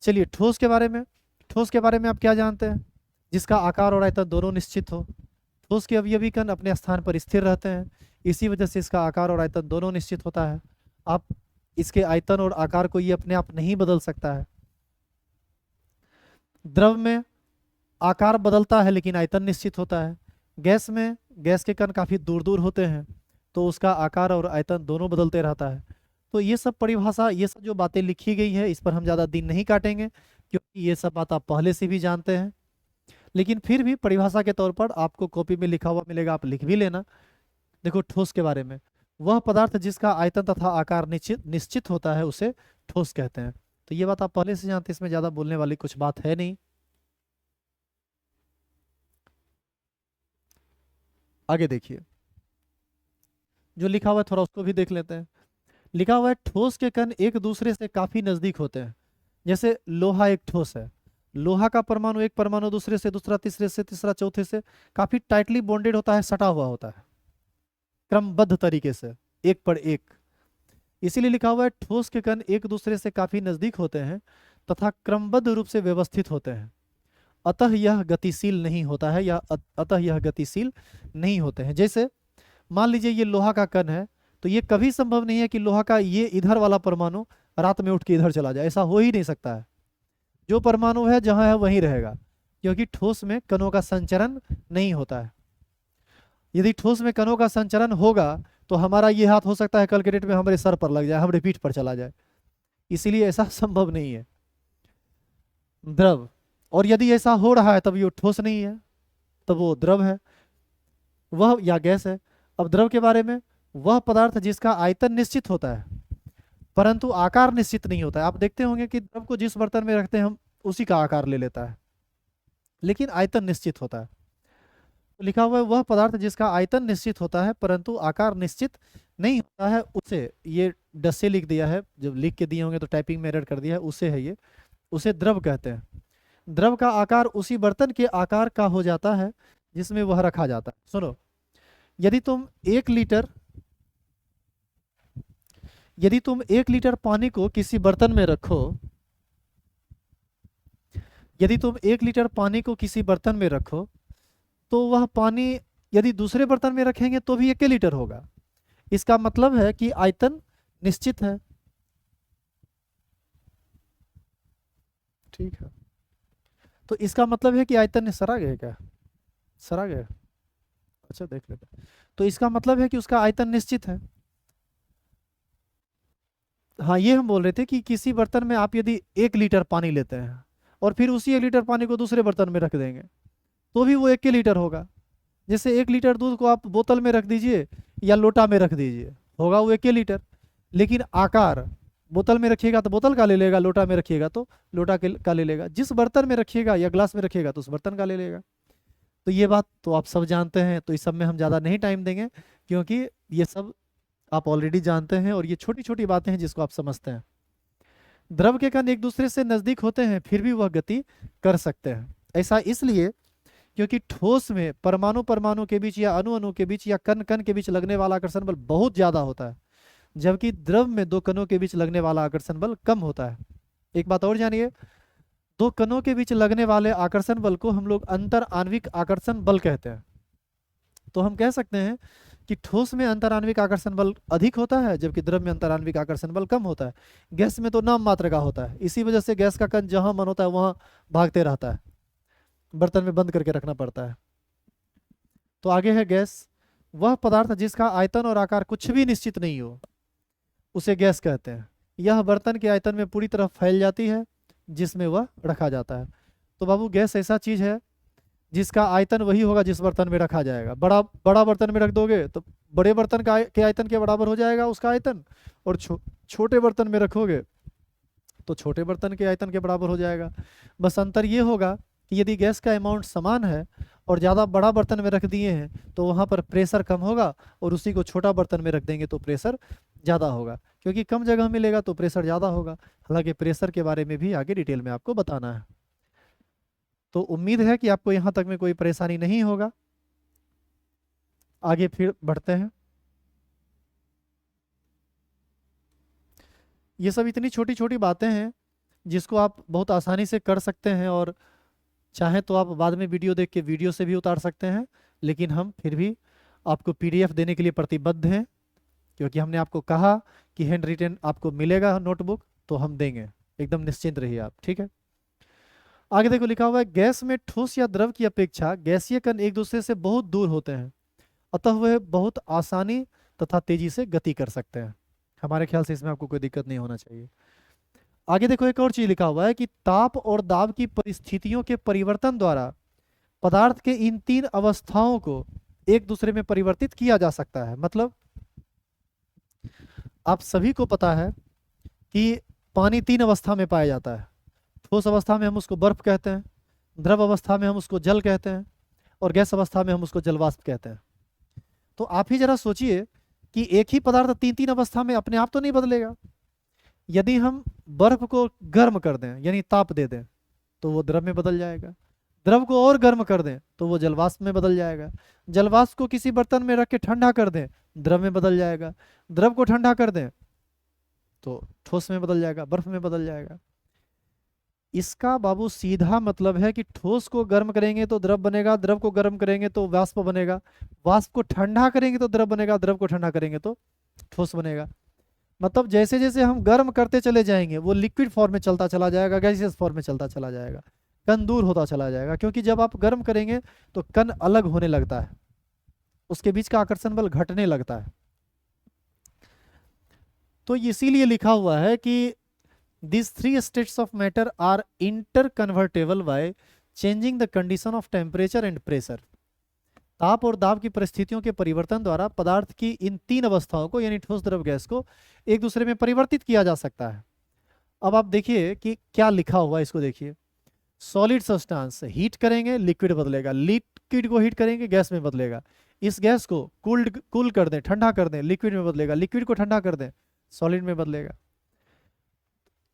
चलिए ठोस के बारे में। ठोस के बारे में आप क्या जानते हैं? जिसका आकार और आयतन दोनों निश्चित हो। ठोस के अवयवी कण अपने स्थान पर स्थिर रहते हैं, इसी वजह से इसका आकार और आयतन दोनों निश्चित होता है। आप इसके आयतन और आकार को ये अपने आप नहीं बदल सकता है। द्रव में आकार बदलता है लेकिन आयतन निश्चित होता है। गैस में गैस के कण काफ़ी दूर दूर होते हैं, तो उसका आकार और आयतन दोनों बदलते रहता है। तो ये सब परिभाषा, ये सब जो बातें लिखी गई है, इस पर हम ज़्यादा दिन नहीं काटेंगे, क्योंकि ये सब बात आप पहले से भी जानते हैं। लेकिन फिर भी परिभाषा के तौर पर आपको कॉपी में लिखा हुआ मिलेगा, आप लिख भी लेना। देखो ठोस के बारे में, वह पदार्थ जिसका आयतन तथा आकार निश्चित निश्चित होता है उसे ठोस कहते हैं। तो ये बात आप पहले से जानते हैं, इसमें ज़्यादा बोलने वाली कुछ बात है नहीं। आगे देखिए, जो लिखा हुआ है थोड़ा उसको भी देख लेते हैं। लिखा हुआ है ठोस के कण एक दूसरे से काफी नजदीक होते हैं। जैसे लोहा एक ठोस है, लोहा का परमाणु, एक परमाणु दूसरे से, दूसरा तीसरे से, तीसरा चौथे से काफी टाइटली बॉन्डेड होता है, सटा हुआ होता है क्रमबद्ध तरीके से, एक पर एक। इसीलिए लिखा हुआ है ठोस के कण एक दूसरे से काफी नजदीक होते हैं तथा क्रमबद्ध रूप से व्यवस्थित होते हैं, अतः यह गतिशील नहीं होता है, या अतः यह गतिशील नहीं होते हैं। जैसे मान लीजिए ये लोहा का कण है, तो ये कभी संभव नहीं है कि लोहा का ये इधर वाला परमाणु रात में उठ के इधर चला जाए, ऐसा हो ही नहीं सकता है। जो परमाणु है जहां है वहीं रहेगा, क्योंकि ठोस में कणों का संचरण नहीं होता है। यदि ठोस में कणों का संचरण होगा तो हमारा ये हाथ हो सकता है कल के डेट में हमारे सर पर लग जाए, हमारे पीठ पर चला जाए, इसीलिए ऐसा संभव नहीं है। द्रव, और यदि ऐसा हो रहा है तब ये ठोस नहीं है, तब वो द्रव है, वह या गैस है। अब द्रव के बारे में, वह पदार्थ जिसका आयतन निश्चित होता है परंतु आकार निश्चित नहीं होता है। आप देखते होंगे कि द्रव को जिस बर्तन में रखते हैं हम उसी का आकार ले लेता है, लेकिन आयतन निश्चित होता है। तो लिखा हुआ है वह पदार्थ जिसका आयतन निश्चित होता है परंतु आकार निश्चित नहीं होता है, उसे, ये डस से लिख दिया है, जब लिख के दिए होंगे तो टाइपिंग में एरर कर दिया है, उसे है ये, उसे द्रव कहते हैं। द्रव का आकार उसी बर्तन के आकार का हो जाता है जिसमें वह रखा जाता है। सुनो, यदि तुम 1 लीटर यदि तुम 1 लीटर पानी को किसी बर्तन में रखो, यदि तुम 1 लीटर पानी को किसी बर्तन में रखो, तो वह पानी यदि दूसरे बर्तन में रखेंगे तो भी 1 लीटर होगा। इसका मतलब है कि आयतन निश्चित है। ठीक है, तो इसका मतलब है कि आयतन सरा गया क्या? सरा गया? अच्छा देख लेते हैं। तो इसका मतलब है कि उसका आयतन निश्चित है। हाँ, ये हम बोल रहे थे कि किसी बर्तन में आप यदि 1 लीटर पानी लेते हैं और फिर उसी 1 लीटर पानी को दूसरे बर्तन में रख देंगे तो भी वो 1 लीटर होगा। जैसे 1 लीटर दूध को आप बोतल में रख दीजिए या लोटा में रख दीजिए, होगा वो 1 लीटर। लेकिन आकार, बोतल में रखिएगा तो बोतल का ले लेगा, लोटा में रखिएगा तो लोटा का ले लेगा, जिस बर्तन में रखिएगा या ग्लास में रखिएगा तो उस बर्तन का ले लेगा। तो ये बात तो आप सब जानते हैं, तो इस सब में हम ज़्यादा नहीं टाइम देंगे, क्योंकि ये सब आप ऑलरेडी जानते हैं और ये छोटी छोटी बातें हैं जिसको आप समझते हैं। द्रव के कण एक दूसरे से नजदीक होते हैं फिर भी वह गति कर सकते हैं। ऐसा इसलिए क्योंकि ठोस में परमाणु परमाणु के बीच या अणु अणु के बीच या कण कण के बीच लगने वाला आकर्षण बल बहुत ज्यादा होता है, जबकि द्रव में दो कणों के बीच लगने वाला आकर्षण बल कम होता है। एक बात और जानिए, दो कणों के बीच लगने वाले आकर्षण बल को हम लोग अंतर आणविक आकर्षण बल कहते हैं। तो हम कह सकते हैं कि ठोस में अंतराण्विक आकर्षण बल अधिक होता है जबकि द्रव में अंतराण्विक आकर्षण बल कम होता है। गैस में तो नाम मात्र का होता है, इसी वजह से गैस का कण जहां मन होता है वहां भागते रहता है, बर्तन में बंद करके रखना पड़ता है। तो आगे है गैस, वह पदार्थ जिसका आयतन और आकार कुछ भी निश्चित नहीं हो उसे गैस कहते हैं। यह बर्तन के आयतन में पूरी तरह फैल जाती है जिसमें वह रखा जाता है। तो बाबू गैस ऐसा चीज है जिसका आयतन वही होगा जिस बर्तन में रखा जाएगा। बड़ा बड़ा बर्तन में रख दोगे तो बड़े बर्तन के आयतन के बराबर हो जाएगा उसका आयतन, और छोटे बर्तन में रखोगे तो छोटे बर्तन के आयतन के बराबर हो जाएगा। बस अंतर ये होगा कि यदि गैस का अमाउंट समान है और ज़्यादा बड़ा बर्तन में रख दिए हैं तो वहाँ पर प्रेशर कम होगा, और उसी को छोटा बर्तन में रख देंगे तो प्रेशर ज़्यादा होगा, क्योंकि कम जगह मिलेगा तो प्रेशर ज़्यादा होगा। हालांकि प्रेशर के बारे में भी आगे डिटेल में आपको बताना है। तो उम्मीद है कि आपको यहाँ तक में कोई परेशानी नहीं होगा। आगे फिर बढ़ते हैं। ये सब इतनी छोटी छोटी बातें हैं जिसको आप बहुत आसानी से कर सकते हैं, और चाहे तो आप बाद में वीडियो देख के वीडियो से भी उतार सकते हैं, लेकिन हम फिर भी आपको पीडीएफ देने के लिए प्रतिबद्ध हैं, क्योंकि हमने आपको कहा कि हैंड रिटन आपको मिलेगा नोटबुक, तो हम देंगे, एकदम निश्चिंत रहिए आप। ठीक है, आगे देखो लिखा हुआ है, गैस में ठोस या द्रव की अपेक्षा गैसीय कण एक दूसरे से बहुत दूर होते हैं, अतः वह बहुत आसानी तथा तेजी से गति कर सकते हैं। हमारे ख्याल से इसमें आपको कोई दिक्कत नहीं होना चाहिए। आगे देखो एक और चीज लिखा हुआ है कि ताप और दाब की परिस्थितियों के परिवर्तन द्वारा पदार्थ के इन 3 अवस्थाओं को एक दूसरे में परिवर्तित किया जा सकता है। मतलब आप सभी को पता है कि पानी 3 अवस्था में पाया जाता है। ठोस अवस्था में हम उसको बर्फ कहते हैं, द्रव अवस्था में हम उसको जल कहते हैं, और गैस अवस्था में हम उसको जलवाष्प कहते हैं। तो आप ही जरा सोचिए कि एक ही पदार्थ 3 अवस्था में अपने आप तो नहीं बदलेगा। यदि हम बर्फ को गर्म कर दें यानी ताप दे दें तो वो द्रव में बदल जाएगा, द्रव को और गर्म कर दें तो वो जलवाष्प में बदल जाएगा, जलवाष्प को किसी बर्तन में रख के ठंडा कर दें द्रव में बदल जाएगा, द्रव को ठंडा कर दें तो ठोस में बदल जाएगा, बर्फ में बदल जाएगा। इसका बाबू सीधा मतलब है कि ठोस को गर्म करेंगे तो द्रव बनेगा, द्रव को गर्म करेंगे तो वाष्प बनेगा, वाष्प को ठंडा करेंगे तो द्रव बनेगा, द्रव को ठंडा करेंगे तो ठोस बनेगा। मतलब जैसे जैसे हम गर्म करते चले जाएंगे वो लिक्विड फॉर्म में चलता चला जाएगा, गैसियस फॉर्म में चलता चला जाएगा, कण दूर होता चला जाएगा, क्योंकि जब आप गर्म करेंगे तो कण अलग होने लगता है, उसके बीच का आकर्षण बल घटने लगता है। तो इसीलिए लिखा हुआ है कि these 3 states of matter are interconvertible by changing the condition of temperature and pressure। ताप और दाब की परिस्थितियों के परिवर्तन द्वारा पदार्थ की इन 3 अवस्थाओं को यानी ठोस द्रव गैस को एक दूसरे में परिवर्तित किया जा सकता है। अब आप देखिए कि क्या लिखा हुआ है, इसको देखिए। सॉलिड सब्सटेंस हीट करेंगे लिक्विड बदलेगा, लिक्विड को हीट करेंगे गैस में बदलेगा, इस गैस को कूल कर दें ठंडा कर दें लिक्विड में बदलेगा, लिक्विड को ठंडा कर दें सॉलिड में बदलेगा।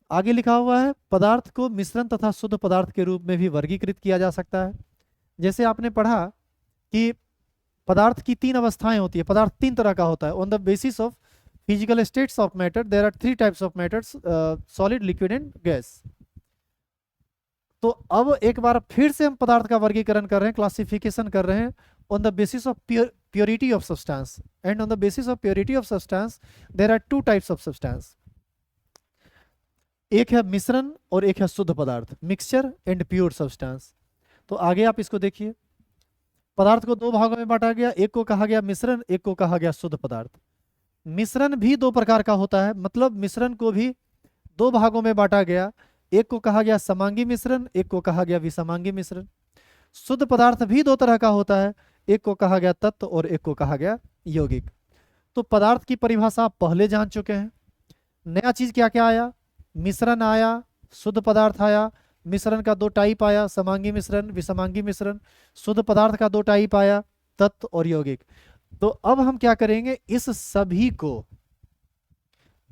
आगे लिखा हुआ है पदार्थ को मिश्रण तथा शुद्ध पदार्थ के रूप में भी वर्गीकृत किया जा सकता है। जैसे आपने पढ़ा कि पदार्थ की 3 अवस्थाएं होती है, पदार्थ 3 तरह का होता है। On the basis of physical states of matter there are 3 types of matters, solid liquid and gas. तो अब एक बार फिर से हम पदार्थ का वर्गीकरण कर रहे हैं, क्लासिफिकेशन कर रहे हैं on the basis of purity of substance, and on the basis of purity of substance there are two types of substance. एक है मिश्रण और एक है शुद्ध पदार्थ, मिक्सचर एंड प्योर सब्सटेंस। तो आगे आप इसको देखिए, पदार्थ को दो भागों में बांटा गया, एक को कहा गया मिश्रण, एक को कहा गया शुद्ध पदार्थ। मिश्रण भी दो प्रकार का होता है, मतलब मिश्रण को भी दो भागों में बांटा गया, एक को कहा गया समांगी मिश्रण, एक को कहा गया विसमांगी मिश्रण। शुद्ध पदार्थ भी दो तरह का होता है, एक को कहा गया तत्व और एक को कहा गया यौगिक। तो पदार्थ की परिभाषा आप पहले जान चुके हैं। नया चीज क्या क्या आया? मिश्रण आया, शुद्ध पदार्थ आया। मिश्रण का दो टाइप आया, समांगी मिश्रण, विसमांगी मिश्रण। शुद्ध पदार्थ का दो टाइप आया, तत्व और यौगिक। तो अब हम क्या करेंगे, इस सभी को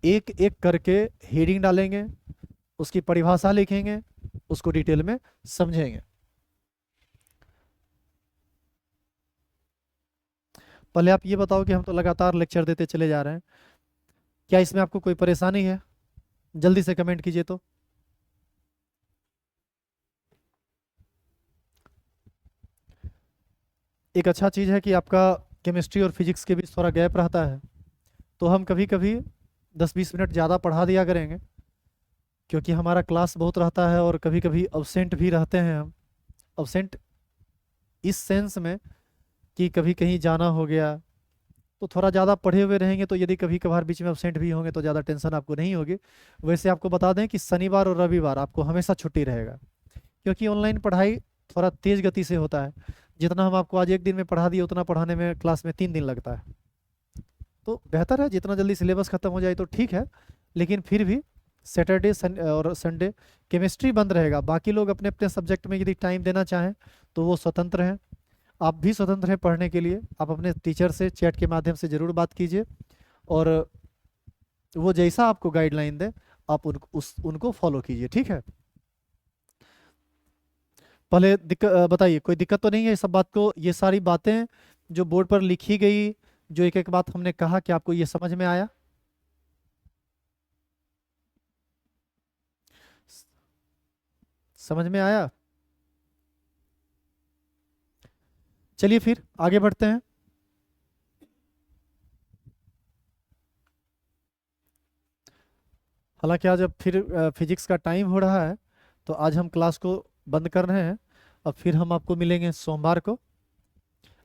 एक एक करके हेडिंग डालेंगे, उसकी परिभाषा लिखेंगे, उसको डिटेल में समझेंगे। पहले आप ये बताओ कि हम तो लगातार लेक्चर देते चले जा रहे हैं, क्या इसमें आपको कोई परेशानी है? जल्दी से कमेंट कीजिए। तो एक अच्छा चीज़ है कि आपका केमिस्ट्री और फिजिक्स के बीच थोड़ा गैप रहता है, तो हम कभी कभी 10-20 मिनट ज़्यादा पढ़ा दिया करेंगे, क्योंकि हमारा क्लास बहुत रहता है और कभी कभी अब्सेंट भी रहते हैं हम। अब्सेंट इस सेंस में कि कभी कहीं जाना हो गया, तो थोड़ा ज़्यादा पढ़े हुए रहेंगे, तो यदि कभी कभार बीच में अब्सेंट भी होंगे तो ज़्यादा टेंशन आपको नहीं होगी। वैसे आपको बता दें कि शनिवार और रविवार आपको हमेशा छुट्टी रहेगा, क्योंकि ऑनलाइन पढ़ाई थोड़ा तेज़ गति से होता है। जितना हम आपको आज एक दिन में पढ़ा दिए, उतना पढ़ाने में क्लास में 3 दिन लगता है। तो बेहतर है जितना जल्दी सिलेबस खत्म हो जाए तो ठीक है, लेकिन फिर भी सैटरडे और संडे केमिस्ट्री बंद रहेगा। बाकी लोग अपने अपने सब्जेक्ट में यदि टाइम देना चाहें तो वो स्वतंत्र हैं, आप भी स्वतंत्र हैं पढ़ने के लिए। आप अपने टीचर से चैट के माध्यम से ज़रूर बात कीजिए, और वो जैसा आपको गाइडलाइन दे आप उनको फॉलो कीजिए, ठीक है। पहले बताइए, कोई दिक्कत तो नहीं है? सब बात को, ये सारी बातें जो बोर्ड पर लिखी गई, जो एक एक बात हमने कहा, कि आपको ये समझ में आया? समझ में आया? चलिए फिर आगे बढ़ते हैं। हालांकि आज अब फिर फिजिक्स का टाइम हो रहा है, तो आज हम क्लास को बंद कर रहे हैं। अब फिर हम आपको मिलेंगे सोमवार को।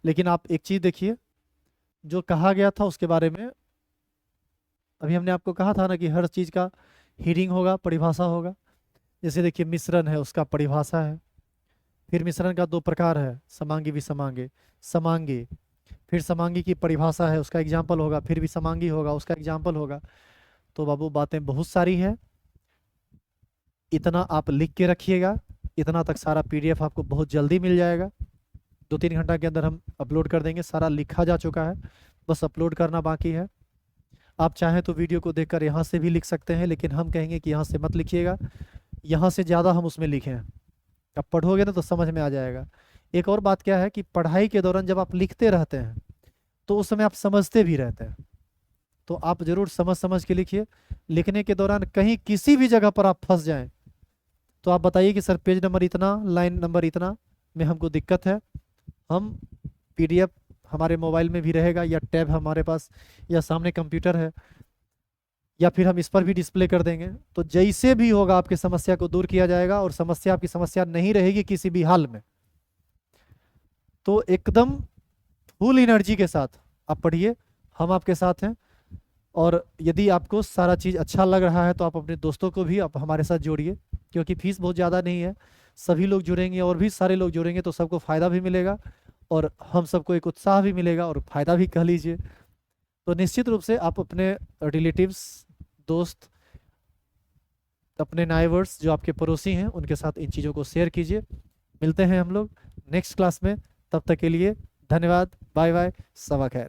लेकिन आप एक चीज़ देखिए, जो कहा गया था उसके बारे में, अभी हमने आपको कहा था ना कि हर चीज़ का हीडिंग होगा, परिभाषा होगा। जैसे देखिए, मिश्रण है, उसका परिभाषा है। फिर मिश्रण का दो प्रकार है, समांगी विसमांगी। समांगी, फिर समांगी की परिभाषा है, उसका एग्जाम्पल होगा। फिर विसमांगी होगा, उसका एग्जाम्पल होगा। तो बाबू बातें बहुत सारी है, इतना आप लिख के रखिएगा। इतना तक सारा पीडीएफ आपको बहुत जल्दी मिल जाएगा, 2-3 घंटा के अंदर हम अपलोड कर देंगे। सारा लिखा जा चुका है, बस अपलोड करना बाकी है। आप चाहें तो वीडियो को देखकर यहाँ से भी लिख सकते हैं, लेकिन हम कहेंगे कि यहाँ से मत लिखिएगा, यहाँ से ज़्यादा हम उसमें लिखें। अब पढ़ोगे ना तो समझ में आ जाएगा। एक और बात क्या है कि पढ़ाई के दौरान जब आप लिखते रहते हैं तो उस समय आप समझते भी रहते हैं, तो आप ज़रूर समझ समझ के लिखिए। लिखने के दौरान कहीं किसी भी जगह पर आप फंस जाएं तो आप बताइए कि सर पेज नंबर इतना, लाइन नंबर इतना में हमको दिक्कत है। हम पीडीएफ हमारे मोबाइल में भी रहेगा, या टैब हमारे पास, या सामने कंप्यूटर है, या फिर हम इस पर भी डिस्प्ले कर देंगे। तो जैसे भी होगा आपकी समस्या को दूर किया जाएगा, और समस्या आपकी समस्या नहीं रहेगी किसी भी हाल में। तो एकदम फुल एनर्जी के साथ आप पढ़िए, हम आपके साथ हैं। और यदि आपको सारा चीज़ अच्छा लग रहा है तो आप अपने दोस्तों को भी आप हमारे साथ जोड़िए, क्योंकि फीस बहुत ज़्यादा नहीं है। सभी लोग जुड़ेंगे और भी सारे लोग जुड़ेंगे तो सबको फ़ायदा भी मिलेगा, और हम सबको एक उत्साह भी मिलेगा, और फ़ायदा भी कह लीजिए। तो निश्चित रूप से आप अपने रिलेटिव्स, दोस्त, अपने नाइबर्स जो आपके पड़ोसी हैं, उनके साथ इन चीज़ों को शेयर कीजिए। मिलते हैं हम लोग नेक्स्ट क्लास में, तब तक के लिए धन्यवाद। बाय बाय, सबा खैर।